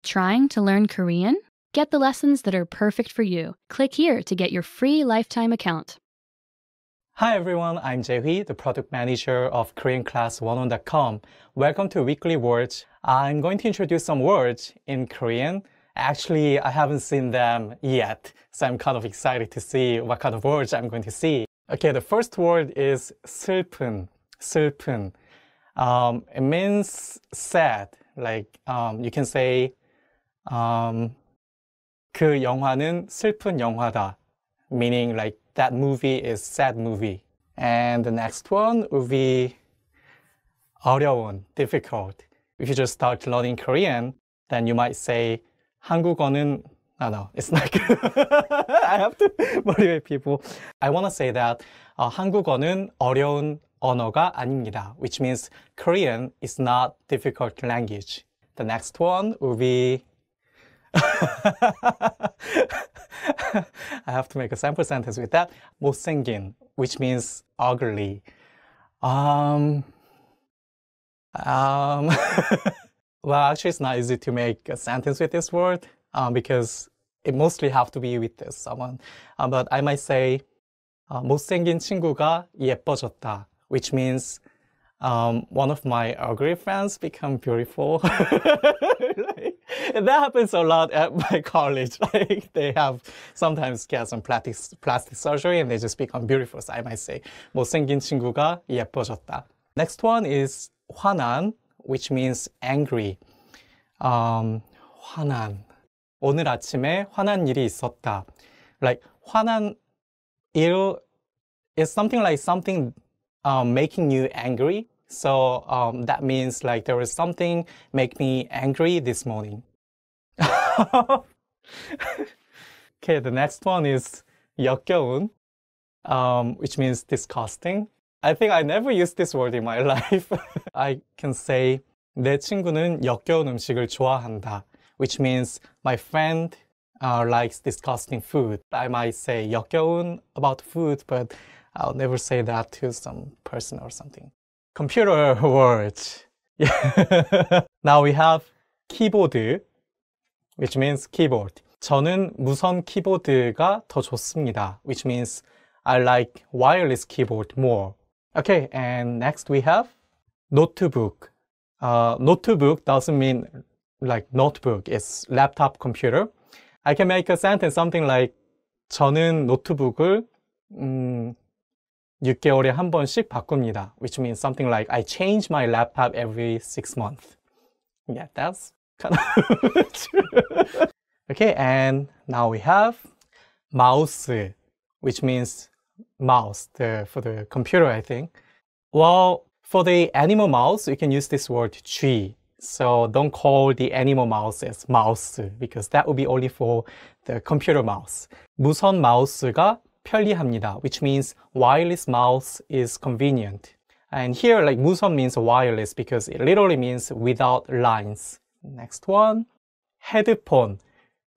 Trying to learn Korean? Get the lessons that are perfect for you. Click here to get your free lifetime account. Hi everyone, I'm Jae-hui, the product manager of KoreanClass101.com. Welcome to Weekly Words. I'm going to introduce some words in Korean. Actually, I haven't seen them yet, so I'm kind of excited to see what kind of words I'm going to see. Okay, the first word is 슬픈. 슬픈. It means sad. Like you can say 그 영화는 슬픈 영화다, meaning like that movie is sad movie. And the next one would be 어려운, difficult. If you just start learning Korean, then you might say 한국어는 no, it's not good. I have to motivate people. I want to say that 한국어는 어려운 언어가 아닙니다, which means Korean is not difficult language. The next one will be I have to make a sample sentence with that. 못생긴, which means ugly. Well, actually it's not easy to make a sentence with this word because it mostly have to be with someone. But I might say 못생긴 친구가 예뻐졌다, which means one of my ugly friends become beautiful. That happens a lot at my college. Like they have sometimes get some plastic surgery and they just become beautiful. So I might say 못생긴 친구가 예뻐졌다. Next one is 화난, which means angry. 화난. 오늘 아침에 화난 일이 있었다. Like 화난 일 is something like something making you angry. So that means like there was something make me angry this morning. Okay, the next one is 역겨운, which means disgusting. I think I never used this word in my life. I can say 내 친구는 역겨운 음식을 좋아한다, which means my friend likes disgusting food. I might say 역겨운 about food, but I'll never say that to some person or something. Computer words. Now we have keyboard, which means keyboard. 저는 무선 키보드가 더 좋습니다, which means I like wireless keyboard more. Okay, and next we have notebook. Notebook doesn't mean like notebook, it's laptop computer. I can make a sentence something like 저는 노트북을 6개월에 한 번씩 바꿉니다, which means something like I change my laptop every 6 months. Yeah, that's kind of true. Okay, and now we have mouse, which means mouse for the computer, I think. Well, for the animal mouse, you can use this word 쥐. So don't call the animal mouse as mouse because that would be only for the computer mouse. 무선 마우스가 편리합니다, which means wireless mouse is convenient. And here, like 무선 means wireless because it literally means without lines. Next one, headphone.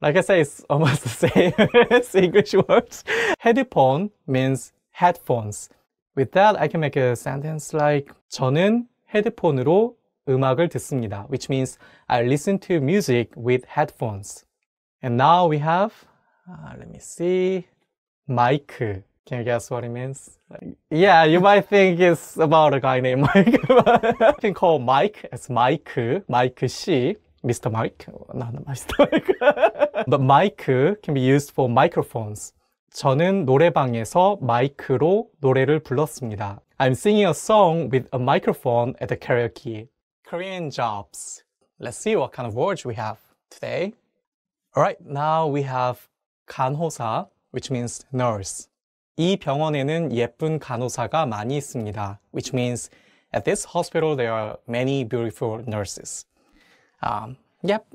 Like I say, it's almost the same as English words. Headphone means headphones. With that, I can make a sentence like 저는 헤드폰으로 음악을 듣습니다, which means I listen to music with headphones. And now we have, let me see, mic. Can you guess what it means? Yeah, you might think it's about a guy named Mike. I can call Mike as Mike 씨, Mr. Mike. No, not Mr. Mike. But mic can be used for microphones. 저는 노래방에서 마이크로 노래를 불렀습니다. I'm singing a song with a microphone at the karaoke. Korean jobs. Let's see what kind of words we have today. Alright, now we have 간호사, which means nurse. 이 병원에는 예쁜 간호사가 많이 있습니다, which means at this hospital there are many beautiful nurses. Yep.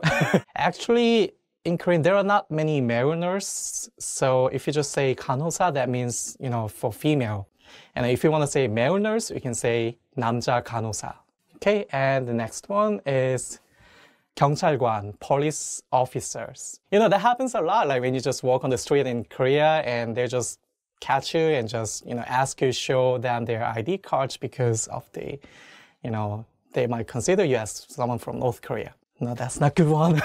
Actually, in Korean, there are not many male nurses. So if you just say 간호사, that means, for female. And if you want to say male nurse, you can say 남자 간호사. Okay, and the next one is 경찰관, police officers. That happens a lot. Like when you just walk on the street in Korea and they just catch you and just, ask you to show them their ID cards because of the, they might consider you as someone from North Korea. No, that's not good one.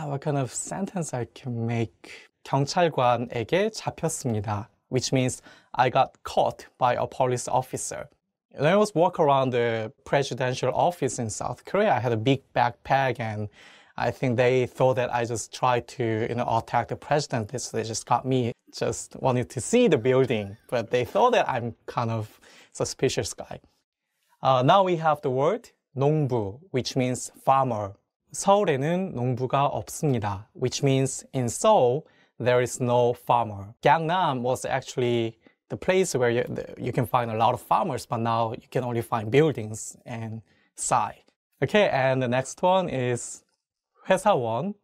What kind of sentence I can make? 경찰관에게 잡혔습니다, which means I got caught by a police officer. When I was walking around the presidential office in South Korea, I had a big backpack, and I think they thought that I just tried to, attack the president. So they just got me, just wanted to see the building, but they thought that I'm kind of suspicious guy. Now we have the word 농부, which means farmer. 서울에는 농부가 없습니다, which means in Seoul, there is no farmer. Gangnam was actually the place where you can find a lot of farmers, but now you can only find buildings and Sai. Okay, and the next one is 회사원,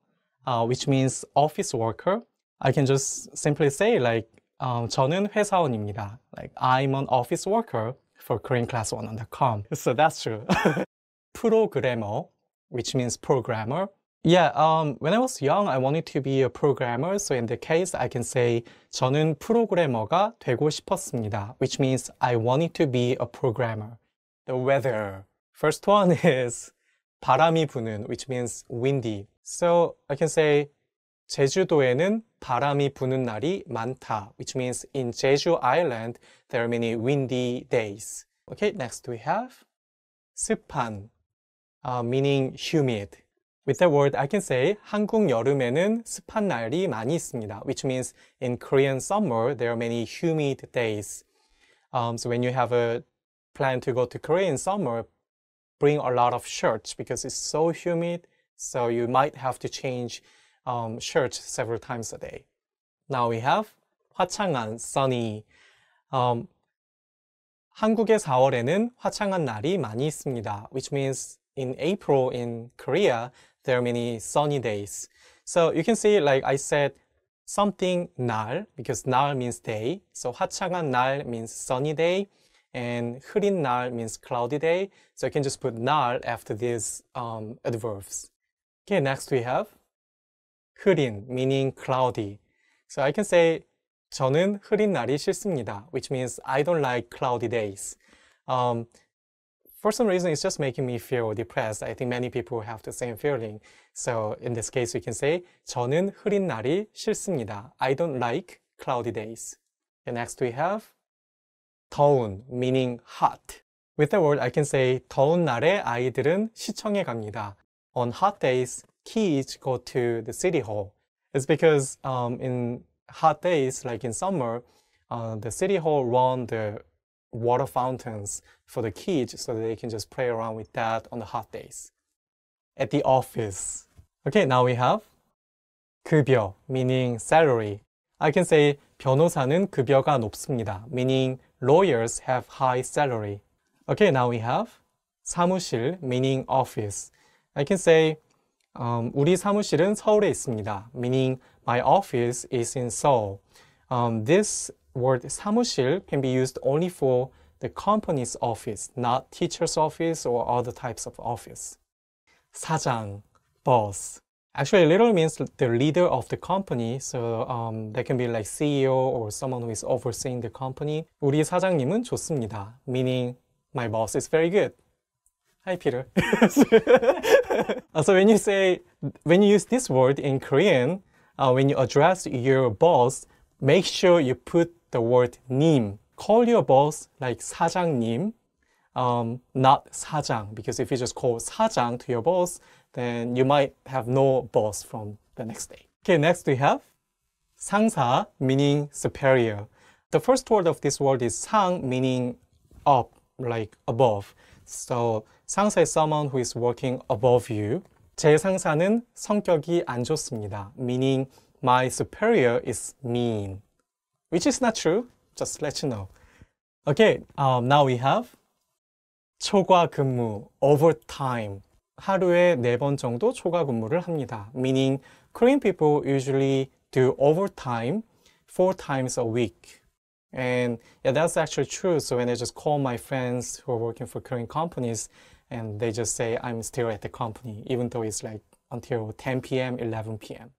which means office worker. I can just simply say like, 저는 회사원입니다. Like, I'm an office worker for KoreanClass101.com. So that's true. Programmer, which means programmer. Yeah, when I was young, I wanted to be a programmer. So in the case, I can say 저는 프로그래머가 되고 싶었습니다, which means I wanted to be a programmer. The weather. First one is 바람이 부는, which means windy. So I can say 제주도에는 바람이 부는 날이 많다, which means in Jeju Island, there are many windy days. Okay, next we have 습한, meaning humid. With that word, I can say 한국 여름에는 습한 날이 많이 있습니다, which means in Korean summer, there are many humid days. So when you have a plan to go to Korea in summer, bring a lot of shirts because it's so humid. So you might have to change shirts several times a day. Now we have 화창한, sunny. 한국의 4월에는 화창한 날이 많이 있습니다, which means in April in Korea, there are many sunny days. So you can see, like I said, something 날, because 날 means day. So 화창한 날 means sunny day, and 흐린 날 means cloudy day. So you can just put 날 after these adverbs. Okay, next we have 흐린, meaning cloudy. So I can say 저는 흐린 날이 싫습니다, which means I don't like cloudy days. For some reason, it's just making me feel depressed. I think many people have the same feeling. So in this case, we can say 저는 흐린 날이 싫습니다. I don't like cloudy days. And next we have 더운, meaning hot. With the word, I can say 더운 날에 아이들은 시청에 갑니다. On hot days, kids go to the city hall. It's because in hot days, like in summer, the city hall run the water fountains for the kids so that they can just play around with that on the hot days. At the office. Okay, now we have 급여, meaning salary. I can say 변호사는 급여가 높습니다, meaning lawyers have high salary. Okay, now we have 사무실, meaning office. I can say 우리 사무실은 서울에 있습니다, meaning my office is in Seoul. This word 사무실 can be used only for the company's office, not teacher's office or other types of office. 사장, boss. Actually, literally means the leader of the company. So that can be like CEO or someone who is overseeing the company. 우리 사장님은 좋습니다, meaning my boss is very good. Hi, Peter. So when you use this word in Korean, when you address your boss, make sure you put the word 님. Call your boss like 사장님, not 사장, because if you just call 사장 to your boss, then you might have no boss from the next day. Okay, next we have 상사, meaning superior. The first word of this word is 상, meaning up, like above. So 상사 is someone who is working above you. 제 상사는 성격이 안 좋습니다, meaning my superior is mean. Which is not true, just let you know. Okay, now we have 초과 근무, overtime. 하루에 4번 정도 초과 근무를 합니다, meaning Korean people usually do overtime 4 times a week. And yeah, that's actually true. So when I just call my friends who are working for Korean companies, and they just say I'm still at the company, even though it's like until 10 p.m., 11 p.m.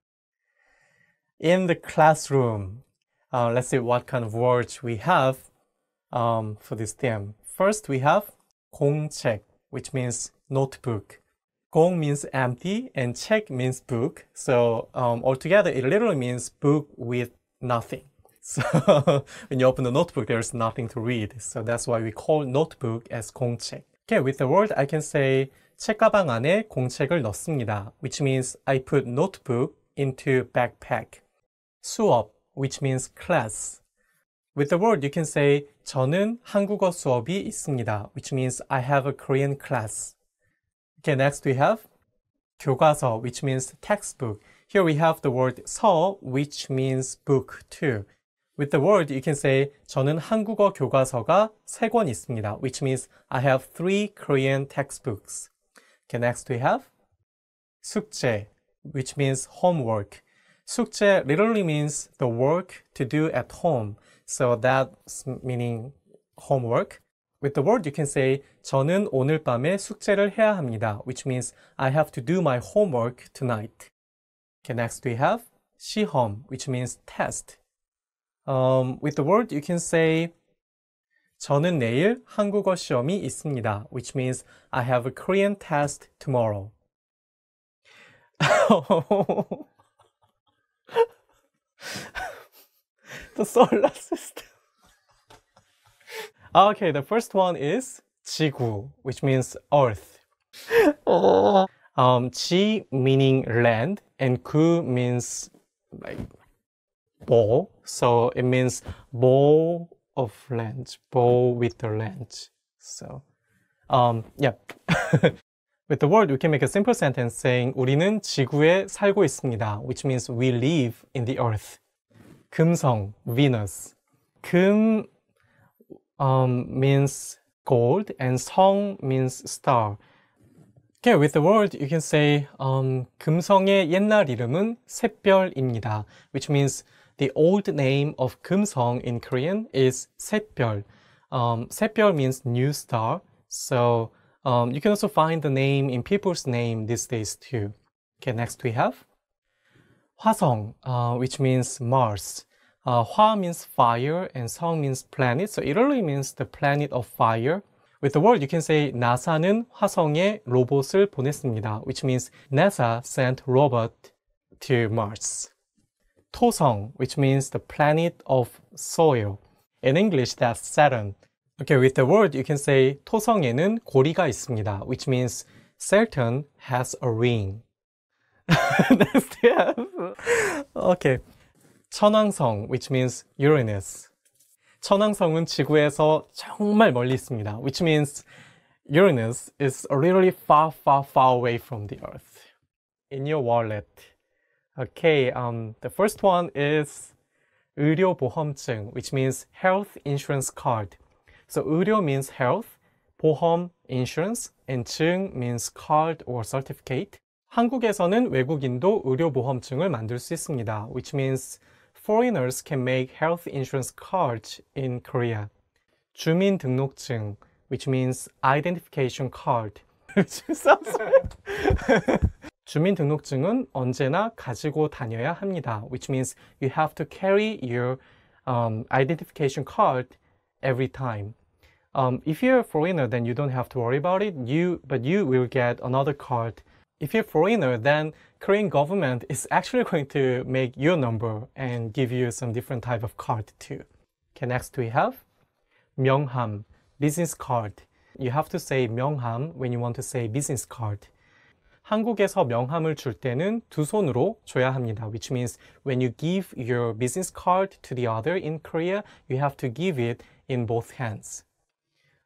In the classroom, let's see what kind of words we have for this theme. First, we have 공책, which means notebook. 공 means empty and 책 means book. So altogether, it literally means book with nothing. So when you open the notebook, there's nothing to read. So that's why we call notebook as 공책. Okay, with the word, I can say 책가방 안에 공책을 넣습니다, which means I put notebook into backpack. 수업, which means class. With the word, you can say 저는 한국어 수업이 있습니다, which means I have a Korean class. Okay, next we have 교과서, which means textbook. Here we have the word 서, which means book too. With the word, you can say 저는 한국어 교과서가 3권 있습니다, which means I have 3 Korean textbooks. Okay, next we have 숙제, which means homework. 숙제 literally means the work to do at home. So that's meaning homework. With the word, you can say 저는 오늘 밤에 숙제를 해야 합니다, which means I have to do my homework tonight. Okay, next we have 시험, which means test. With the word, you can say 저는 내일 한국어 시험이 있습니다, which means I have a Korean test tomorrow. The solar system. Okay, the first one is 지구, which means earth. 지 meaning land, and 구 means like bowl. So it means bowl of land, bowl with the land. So, yeah. With the word, we can make a simple sentence saying 우리는 지구에 살고 있습니다, which means we live in the earth. 금성, Venus. 금 means gold and 성 means star. Okay, with the word, you can say 금성의 옛날 이름은 샛별입니다, which means the old name of 금성 in Korean is 샛별. 샛별 means new star. So you can also find the name in people's name these days too. Okay, next we have 화성, which means Mars. 화 means fire and 성 means planet. So it really means the planet of fire. With the word, you can say 나사는 화성에 로봇을 보냈습니다, which means NASA sent robot to Mars. 토성, which means the planet of soil. In English, that's Saturn. Okay, with the word, you can say 토성에는 고리가 있습니다, which means Saturn has a ring. Next we have, okay, 천왕성, which means Uranus. 천왕성은 지구에서 정말 멀리 있습니다, which means Uranus is really far, far, far away from the Earth. In your wallet. Okay, the first one is 의료보험증, which means health insurance card. So 의료 means health, 보험, insurance, and 증 means card or certificate. 한국에서는 외국인도 의료보험증을 만들 수 있습니다, which means foreigners can make health insurance cards in Korea. 주민등록증, which means identification card. 주민등록증은 언제나 가지고 다녀야 합니다, which means you have to carry your identification card every time. If you're a foreigner, then you don't have to worry about it, but you will get another card. If you're a foreigner, then Korean government is actually going to make your number and give you some different type of card too. Okay, next we have 명함, business card. You have to say 명함 when you want to say business card. 한국에서 명함을 줄 때는 두 손으로 줘야 합니다, which means when you give your business card to the other in Korea, you have to give it in both hands.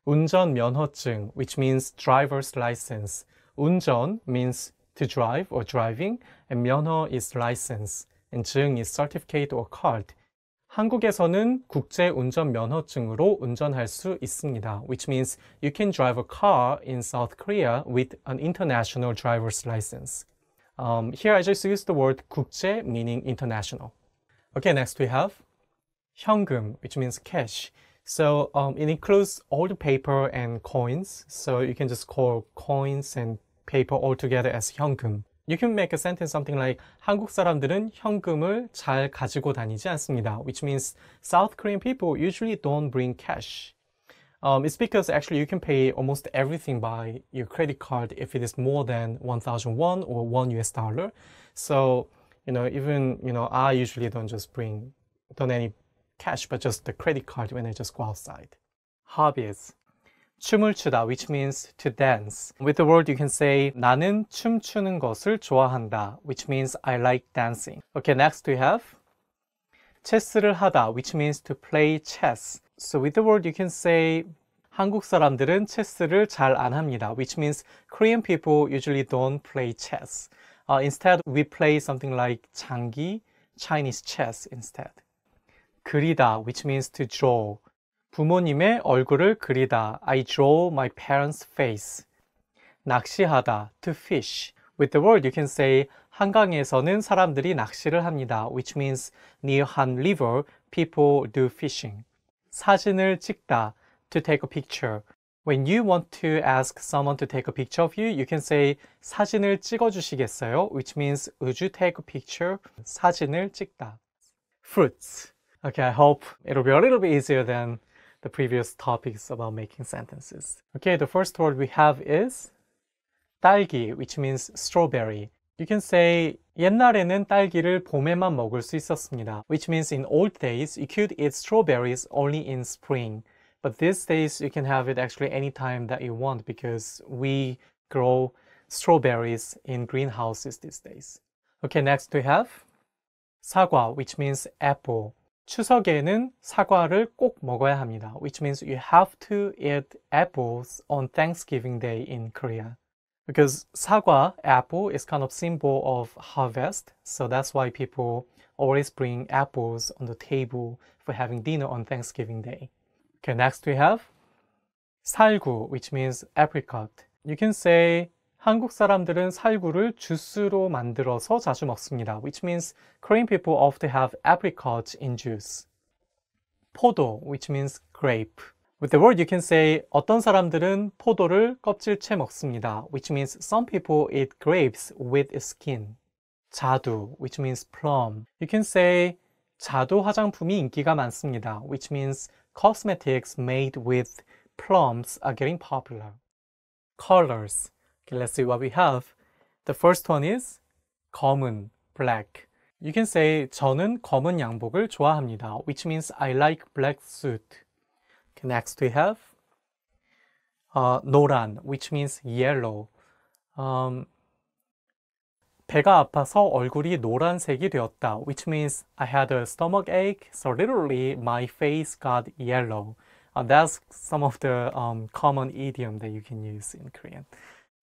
운전면허증, which means driver's license. 운전 means to drive or driving, and 면허 is license, and 증 is certificate or card. 한국에서는 국제 운전면허증으로 운전할 수 있습니다, which means you can drive a car in South Korea with an international driver's license. Here I just use the word 국제 meaning international. Okay, next we have 현금, which means cash. So it includes all the paper and coins, so you can just call coins and paper all together as 현금. You can make a sentence something like 한국 사람들은 현금을 잘 가지고 다니지 않습니다, which means South Korean people usually don't bring cash. It's because actually you can pay almost everything by your credit card if it is more than 1,000 won or $1. So, even, I usually don't any cash, but just the credit card when I just go outside. Hobbies. 춤을 추다, which means to dance. With the word you can say 나는 춤추는 것을 좋아한다, which means I like dancing. Okay, next we have 체스를 하다, which means to play chess. So with the word you can say 한국 사람들은 체스를 잘 안 합니다, which means Korean people usually don't play chess. Instead, we play something like 장기, Chinese chess instead. 그리다, which means to draw. 부모님의 얼굴을 그리다. I draw my parents' face. 낚시하다, to fish. With the word you can say 한강에서는 사람들이 낚시를 합니다, which means near Han River, people do fishing. 사진을 찍다, to take a picture. When you want to ask someone to take a picture of you, you can say 사진을 찍어주시겠어요? Which means would you take a picture? 사진을 찍다. Fruits. Okay, I hope it'll be a little bit easier than the previous topics about making sentences. Okay, the first word we have is 딸기, which means strawberry. You can say 옛날에는 딸기를 봄에만 먹을 수 있었습니다, which means in old days you could eat strawberries only in spring. But these days you can have it actually anytime that you want because we grow strawberries in greenhouses these days. Okay, next we have 사과, which means apple. 추석에는 사과를 꼭 먹어야 합니다, which means you have to eat apples on Thanksgiving Day in Korea. Because 사과, apple, is kind of symbol of harvest, so that's why people always bring apples on the table for having dinner on Thanksgiving Day. Okay, next we have 살구, which means apricot. You can say 한국 사람들은 살구를 주스로 만들어서 자주 먹습니다, which means Korean people often have apricots in juice. 포도, which means grape. With the word you can say 어떤 사람들은 포도를 껍질째 먹습니다, which means some people eat grapes with skin. 자두, which means plum. You can say 자두 화장품이 인기가 많습니다, which means cosmetics made with plums are getting popular. Colors. Okay, let's see what we have. The first one is 검은, black. You can say 저는 검은 양복을 좋아합니다, which means I like black suit. Okay, next we have 노란, which means yellow. 배가 아파서 얼굴이 노란색이 되었다, which means I had a stomach ache, so literally my face got yellow. That's some of the common idiom that you can use in Korean.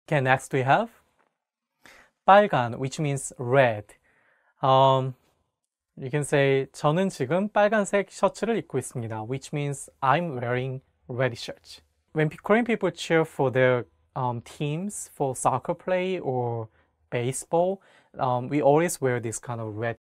Okay, next we have 빨간, which means red. You can say 저는 지금 빨간색 셔츠를 입고 있습니다, which means I'm wearing red shirt. When Korean people cheer for their teams for soccer play or baseball, we always wear this kind of red